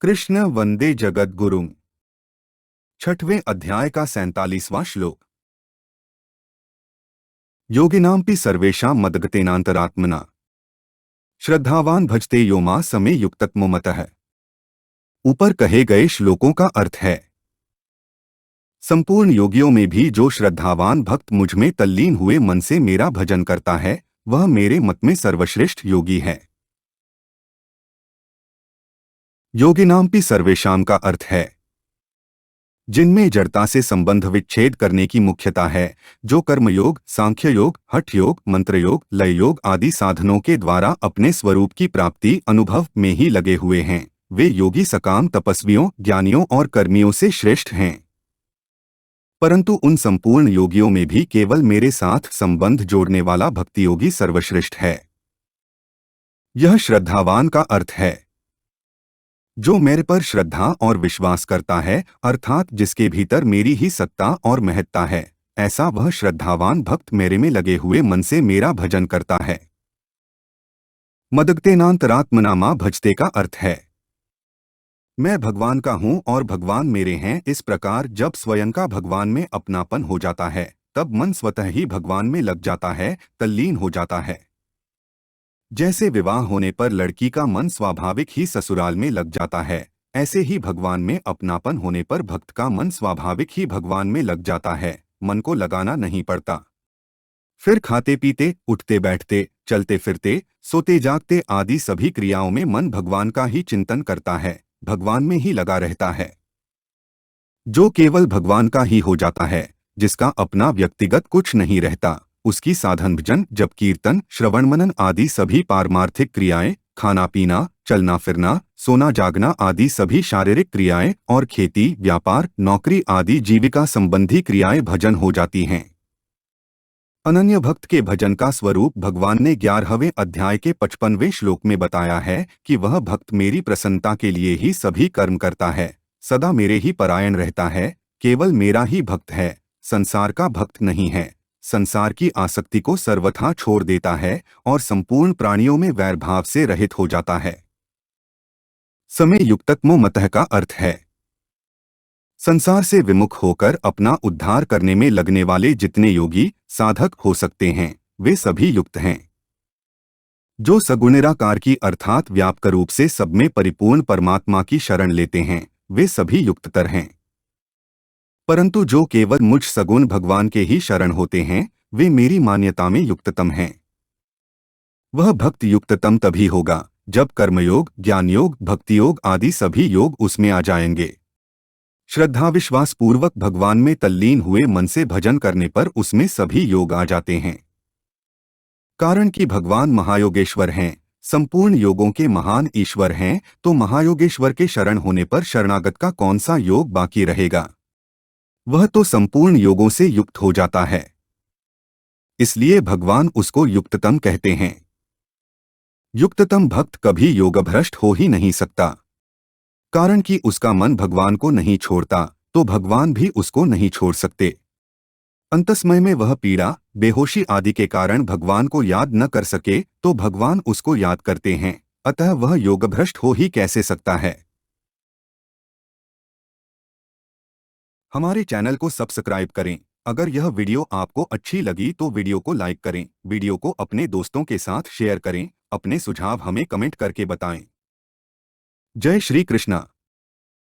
कृष्ण वंदे जगद्गुरुं। छठवें अध्याय का 47वां श्लोक। योगिनांपि सर्वेषां मद्गतेनांतरात्मना श्रद्धावान भजते यो मां समे युक्ततमोमतः। ऊपर कहे गए श्लोकों का अर्थ है, संपूर्ण योगियों में भी जो श्रद्धावान भक्त मुझ में तल्लीन हुए मन से मेरा भजन करता है, वह मेरे मत में सर्वश्रेष्ठ योगी है। योगिनांपि सर्वेषां का अर्थ है जिनमें जड़ता से संबंध विच्छेद करने की मुख्यता है, जो कर्मयोग, सांख्य योग, हठ योग, मंत्र योग, लय योग आदि साधनों के द्वारा अपने स्वरूप की प्राप्ति अनुभव में ही लगे हुए हैं, वे योगी सकाम तपस्वियों, ज्ञानियों और कर्मियों से श्रेष्ठ हैं। परंतु उन संपूर्ण योगियों में भी केवल मेरे साथ संबंध जोड़ने वाला भक्ति योगी सर्वश्रेष्ठ है। यह श्रद्धावान का अर्थ है जो मेरे पर श्रद्धा और विश्वास करता है, अर्थात जिसके भीतर मेरी ही सत्ता और महत्ता है, ऐसा वह श्रद्धावान भक्त मेरे में लगे हुए मन से मेरा भजन करता है। मद्गतेनांतरात्मना भजते का अर्थ है मैं भगवान का हूँ और भगवान मेरे हैं। इस प्रकार जब स्वयं का भगवान में अपनापन हो जाता है, तब मन स्वतः ही भगवान में लग जाता है, तल्लीन हो जाता है। जैसे विवाह होने पर लड़की का मन स्वाभाविक ही ससुराल में लग जाता है, ऐसे ही भगवान में अपनापन होने पर भक्त का मन स्वाभाविक ही भगवान में लग जाता है, मन को लगाना नहीं पड़ता। फिर खाते पीते, उठते बैठते, चलते फिरते, सोते जागते आदि सभी क्रियाओं में मन भगवान का ही चिंतन करता है, भगवान में ही लगा रहता है। जो केवल भगवान का ही हो जाता है, जिसका अपना व्यक्तिगत कुछ नहीं रहता, उसकी साधन भजन, जप कीर्तन, श्रवण मनन आदि सभी पारमार्थिक क्रियाएं, खाना पीना, चलना फिरना, सोना जागना आदि सभी शारीरिक क्रियाएं और खेती, व्यापार, नौकरी आदि जीविका संबंधी क्रियाएं भजन हो जाती हैं। अनन्य भक्त के भजन का स्वरूप भगवान ने 11वें अध्याय के 55वें श्लोक में बताया है कि वह भक्त मेरी प्रसन्नता के लिए ही सभी कर्म करता है, सदा मेरे ही परायण रहता है, केवल मेरा ही भक्त है, संसार का भक्त नहीं है, संसार की आसक्ति को सर्वथा छोड़ देता है और संपूर्ण प्राणियों में वैरभाव से रहित हो जाता है। समय युक्ततमोमतः का अर्थ है संसार से विमुख होकर अपना उद्धार करने में लगने वाले जितने योगी साधक हो सकते हैं, वे सभी युक्त हैं। जो सगुण निराकार की अर्थात व्यापक रूप से सब में परिपूर्ण परमात्मा की शरण लेते हैं, वे सभी युक्ततर हैं। परंतु जो केवल मुझ सगुण भगवान के ही शरण होते हैं, वे मेरी मान्यता में युक्ततम हैं। वह भक्त युक्ततम तभी होगा जब कर्मयोग, ज्ञान योग, भक्ति योग आदि सभी योग उसमें आ जाएंगे। श्रद्धा विश्वास पूर्वक भगवान में तल्लीन हुए मन से भजन करने पर उसमें सभी योग आ जाते हैं। कारण कि भगवान महायोगेश्वर हैं, संपूर्ण योगों के महान ईश्वर हैं, तो महायोगेश्वर के शरण होने पर शरणागत का कौन सा योग बाकी रहेगा? वह तो संपूर्ण योगों से युक्त हो जाता है। इसलिए भगवान उसको युक्ततम कहते हैं। युक्ततम भक्त कभी योगभ्रष्ट हो ही नहीं सकता, कारण कि उसका मन भगवान को नहीं छोड़ता, तो भगवान भी उसको नहीं छोड़ सकते। अंतस्मय में वह पीड़ा, बेहोशी आदि के कारण भगवान को याद न कर सके, तो भगवान उसको याद करते हैं, अतः वह योगभ्रष्ट हो ही कैसे सकता है। हमारे चैनल को सब्सक्राइब करें। अगर यह वीडियो आपको अच्छी लगी तो वीडियो को लाइक करें, वीडियो को अपने दोस्तों के साथ शेयर करें, अपने सुझाव हमें कमेंट करके बताएं। जय श्री कृष्णा।